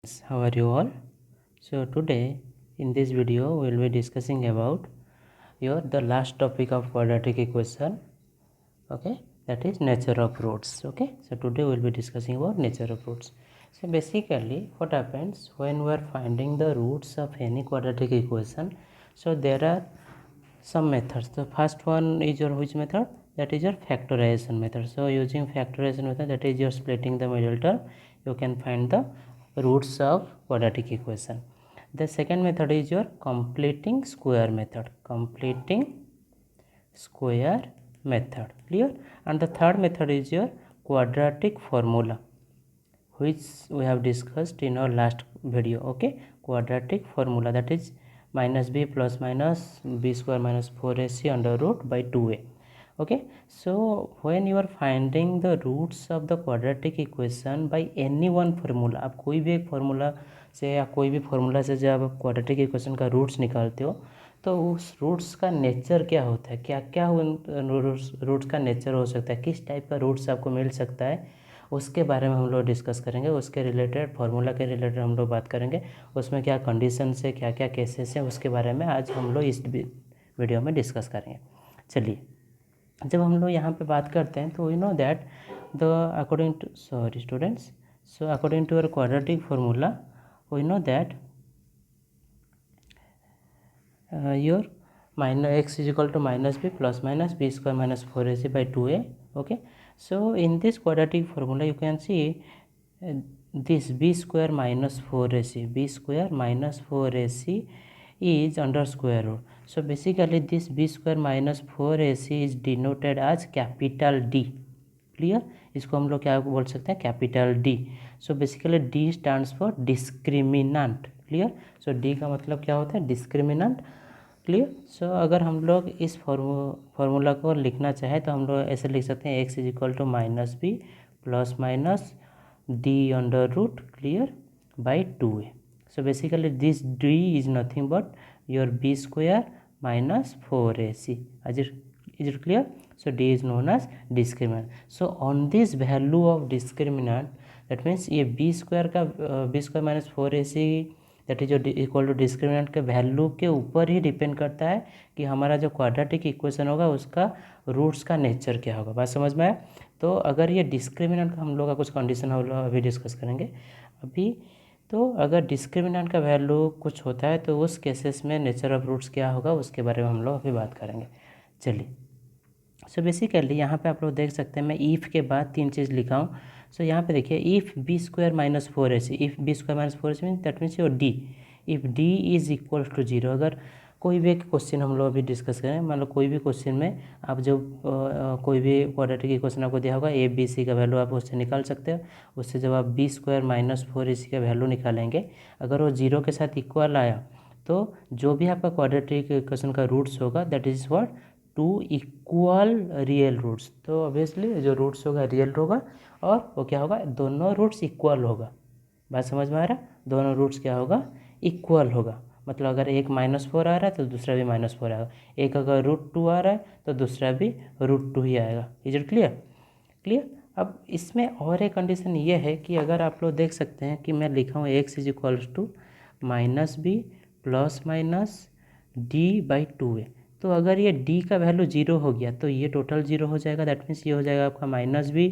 How are you all? So today in this video we will be discussing about the last topic of quadratic equation, okay, that is nature of roots. Okay, so today we will be discussing about nature of roots. So basically what happens when we are finding the roots of any quadratic equation, so there are some methods. The first one is your which method? That is your factorization method. So using factorization method, that is your splitting the middle term, you can find the roots of quadratic equation. The second method is your completing square method. Completing square method, clear? And the third method is your quadratic formula, which we have discussed in our last video. Okay, quadratic formula, that is minus b plus minus b square minus 4ac under root by 2a. okay, so when you are finding the roots of the quadratic equation by any one formula, आप कोई भी एक formula से या कोई भी formula से जब आप क्वाड्रेटिक इक्वेशन का रूट्स निकालते हो तो उस रूट्स का नेचर क्या होता है, क्या क्या रूट्स का नेचर हो सकता है, किस टाइप का रूट्स आपको मिल सकता है, उसके बारे में हम लोग डिस्कस करेंगे। उसके रिलेटेड फार्मूला के रिलेटेड हम लोग बात करेंगे, उसमें क्या कंडीशन है, क्या क्या केसेस हैं, उसके बारे में आज हम लोग इस वीडियो में डिस्कस करेंगे। चलिए, जब हम लोग यहाँ पे बात करते हैं तो you know that the according to sorry students, so according to your quadratic formula we know that your minus x is equal to minus b plus minus b square minus 4ac by 2a. okay, so in this quadratic formula you can see this b square minus 4ac, b square minus 4ac is under square root. So basically this b square minus 4ac is denoted as capital D. Clear, इसको हम लोग क्या बोल सकते हैं, capital D. So basically D stands for discriminant. Clear, so D का मतलब क्या होता है, डिस्क्रिमिनेंट. क्लियर, सो अगर हम लोग इस फॉर्मूला को लिखना चाहें तो हम लोग ऐसे लिख सकते हैं x is equal to minus b plus minus d under root, clear, by 2a. So basically this d is nothing but your b square minus 4ac. is it clear? So d is known as discriminant. So on this value of discriminant, that means ये b square का b square minus 4ac that is equal to discriminant के value के ऊपर ही depend करता है कि हमारा जो क्वाड्रेटिक इक्वेशन होगा उसका रूट्स का नेचर क्या होगा. बात समझ में आया? तो अगर ये डिस्क्रिमिनेंट का हम लोग का कुछ कंडीशन हम लोग अभी डिस्कस करेंगे अभी. तो अगर डिस्क्रिमिनेंट का वैल्यू कुछ होता है तो उस केसेस में नेचर ऑफ रूट्स क्या होगा उसके बारे में हम लोग अभी बात करेंगे. चलिए, सो बेसिकली यहाँ पे आप लोग देख सकते हैं मैं ईफ के बाद 3 चीज़ लिखा हूँ. सो यहाँ पे देखिए if b square minus 4ac, if b square minus 4ac mean that means your d, if d is equal to 0. अगर कोई भी एक क्वेश्चन हम लोग अभी डिस्कस करें, मान लो कोई भी क्वेश्चन में आप जो कोई भी क्वाड्रेटिक इक्वेशन आपको दिया होगा ए बी सी का वैल्यू आप उससे निकाल सकते हो. उससे जब आप बी स्क्वायर माइनस 4ac का वैल्यू निकालेंगे, अगर वो 0 के साथ इक्वल आया तो जो भी आपका क्वाड्रेटिक इक्वेशन का रूट्स होगा that is what, two equal real roots. तो ऑब्वियसली जो रूट्स होगा रियल होगा और वो क्या होगा, दोनों रूट्स इक्वल होगा. बात समझ में आ रहा है? दोनों रूट्स क्या होगा, इक्वल होगा. मतलब अगर एक -4 आ रहा है तो दूसरा भी -4 आएगा. एक अगर √2 आ रहा है तो दूसरा भी √2 ही आएगा. Is it clear? क्लियर. अब इसमें और एक कंडीशन ये है कि अगर आप लोग देख सकते हैं कि मैं लिखा हूँ x is equals to minus b plus minus d by 2a. तो अगर ये d का वैल्यू 0 हो गया तो ये टोटल 0 हो जाएगा. दैट मीन्स ये हो जाएगा आपका minus b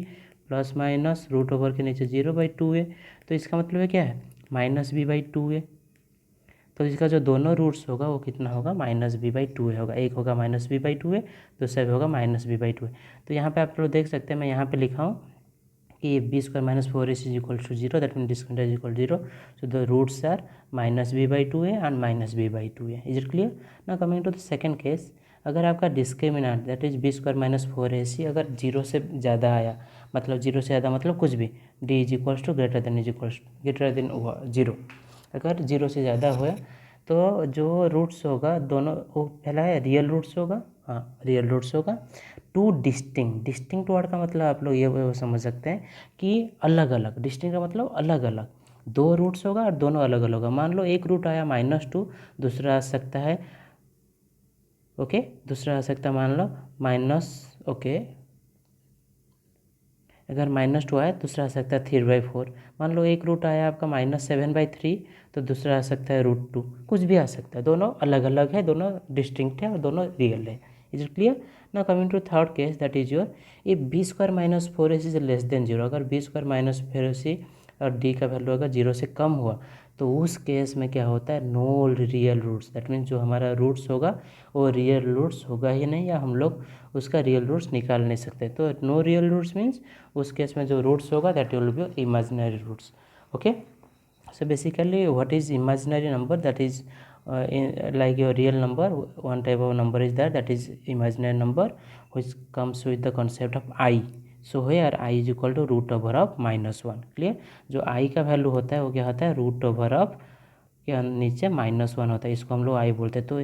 plus minus root over के नीचे 0 बाई 2a. तो इसका मतलब है क्या है, माइनस बी बाई 2a. तो इसका जो दोनों रूट्स होगा वो कितना होगा, माइनस बी बाई 2a होगा. एक होगा माइनस बी बाई 2a, दूसरा भी होगा माइनस बी बाई 2a. तो यहाँ पे आप लोग देख सकते हैं मैं यहाँ पे लिखा हूँ कि B square minus 4ac is equal to 0, that mean discriminant is equal 0. So the roots are minus B by 2a and minus B by 2a. Is it clear? ना coming to the second case, अगर आपका discriminant that is B square minus 4ac अगर 0 से ज़्यादा आया, मतलब 0 से ज़्यादा मतलब कुछ भी, d is equals to greater than 0. अगर 0 से ज़्यादा हुआ तो जो रूट्स होगा दोनों, वो पहला है रियल रूट्स होगा, हाँ रियल रूट्स होगा. टू डिस्टिंक्ट वर्ड का मतलब आप लोग ये समझ सकते हैं कि अलग अलग. डिस्टिंक्ट का मतलब अलग अलग, दो रूट्स होगा और दोनों अलग अलग होगा. मान लो एक रूट आया -2, दूसरा आ सकता है ओके, दूसरा आ सकता है मान लो माइनस ओके अगर -2 आया दूसरा आ सकता है 3/4। मान लो एक रूट आया आपका -7/3 तो दूसरा आ सकता है √2, कुछ भी आ सकता है, दोनों अलग अलग है, दोनों डिस्टिंक्ट है और दोनों रियल है। Is it clear? Now coming to third case, that is your if b² - 4ac is less than 0। अगर b² - 4ac और d का वैल्यू अगर 0 से कम हुआ तो उस केस में क्या होता है, no real roots. That means जो हमारा रूट्स होगा वो रियल रूट्स होगा ही नहीं, या हम लोग उसका रियल रूट्स निकाल नहीं सकते। तो नो रियल रूट्स मीन्स उस केस में जो रूट्स होगा that will be imaginary roots. Okay, so basically what is imaginary number? That is like your real number. One type of number is that is imaginary number which comes with the concept of I. So here I is equal to root over of -1. Clear? जो I का value होता है वो क्या होता है, root over of के नीचे -1 होता है, इसको हम लोग I बोलते हैं। तो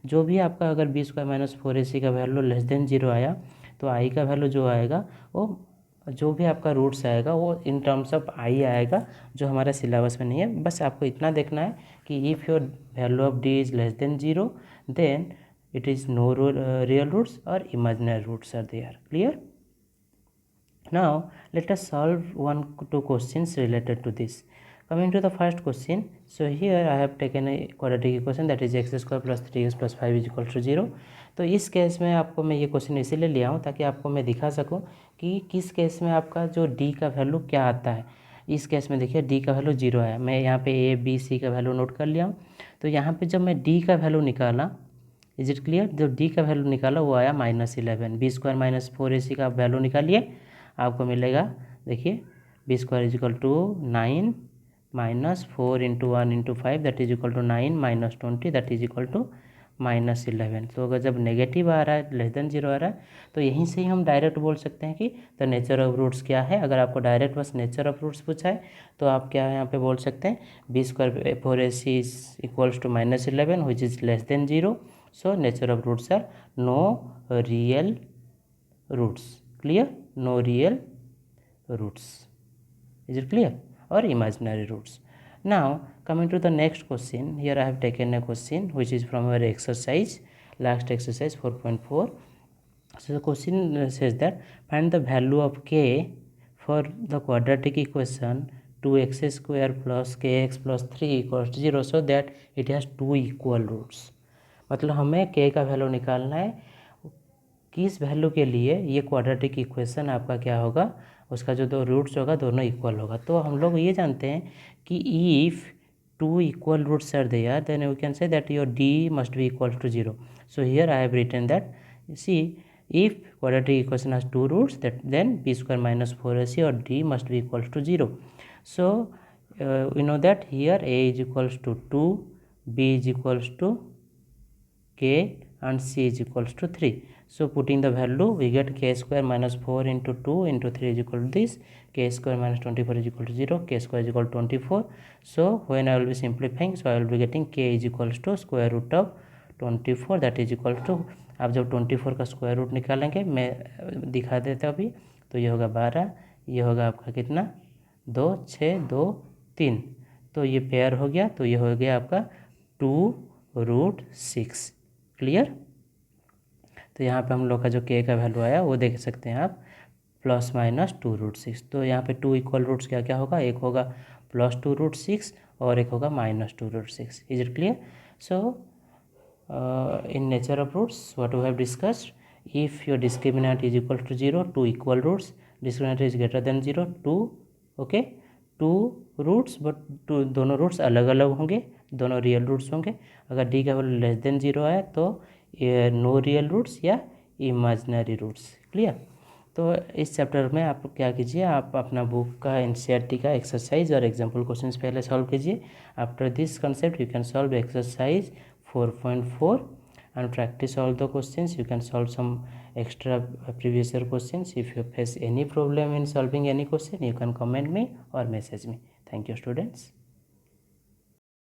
जो भी आपका अगर b² - 4ac का वैल्यू लेस देन 0 आया तो I का वैल्यू जो आएगा वो जो भी आपका रूट्स आएगा वो इन टर्म्स ऑफ आई आएगा, जो हमारे सिलेबस में नहीं है। बस आपको इतना देखना है कि if your value of D is less than 0 then it is no real roots और imaginary roots are there. Clear? Now let us solve 1-2 questions related to this. Coming to the first question, so here I have taken a quadratic equation that is x² + 3x + 5 is equal to 0। तो इस case में आपको मैं ये question इसीलिए लिया हूँ ताकि आपको मैं दिखा सकूँ कि किस केस में आपका जो d का वैल्यू क्या आता है। इस केस में देखिए d का वैल्यू 0 है, मैं यहाँ पे a b c का वैल्यू नोट कर लिया हूँ। तो यहाँ पे जब मैं d का वैल्यू निकाला, इज इट क्लियर, जब d का वैल्यू निकाला वो आया -11। b² - 4ac का वैल्यू निकालिए, आपको मिलेगा, देखिए b² = 9 -4 × 1 × 5 that is equal to 9 -20 that is equal to -11। तो अगर जब नेगेटिव आ रहा है, लेस देन 0 आ रहा है, तो यहीं से ही हम डायरेक्ट बोल सकते हैं कि द नेचर ऑफ रूट्स क्या है। अगर आपको डायरेक्ट बस नेचर ऑफ रूट्स पूछा है तो आप क्या यहाँ पे बोल सकते हैं, b² 4ac is equals to -11 which is less than 0। So nature of roots are no real roots. Clear? No real roots. Is it clear? Or imaginary roots. Now coming to the next question, here I have taken a question which is from our exercise, last exercise 4.4. So the question says that find the value of k for the quadratic equation 2x² + kx + 3 = 0 so that it has two equal roots। मतलब हमें k का value निकालना है, किस value के लिए ये quadratic equation आपका क्या होगा, उसका जो दो रूट्स होगा दोनों इक्वल होगा। तो हम लोग ये जानते हैं कि if two equal roots are there then we can say that your d must be equal to 0। So here I have written that c if quadratic equation has two roots that then b² - 4ac और d must be equal to 0। So we know that here a is equals to 2, b is equals to k and c is equals to 3. So putting the value we get k² - 4 × 2 × 3 is equal to this, k² - 24 is equal to 0, k² is equal to 24. So when I will be simplifying, so I will be getting k is equals to square root of 24 that is equal to, आप जब 24 का square root निकालेंगे, मैं दिखा देता हूँ अभी, तो ये होगा 12, ये होगा आपका कितना 2 6 2 3, तो ये पेयर हो गया, तो ये हो गया आपका 2√6। क्लियर? तो यहाँ पे हम लोग का जो k का वैल्यू आया वो देख सकते हैं आप, ±2√6। तो यहाँ पे टू इक्वल रूट्स क्या क्या होगा, एक होगा +2√6 और एक होगा -2√6। Is it clear? So in nature of roots what we have discussed, if your discriminant is equal to 0, two equal roots, discriminant is greater than 0, two, okay, two roots but दोनों रूट्स अलग अलग होंगे, दोनों रियल रूट्स होंगे। अगर d का value less than 0 आया तो नो रियल रूट्स या इमेजिनरी रूट्स। क्लियर? तो इस चैप्टर में आप क्या कीजिए, आप अपना बुक का NCERT का एक्सरसाइज और एग्जाम्पल क्वेश्चंस पहले सॉल्व कीजिए। After this concept you can solve exercise 4.4 and practice all the questions. You can solve some extra previous year questions. If you face any problem in solving any question, you can comment me or message me. Thank you, students.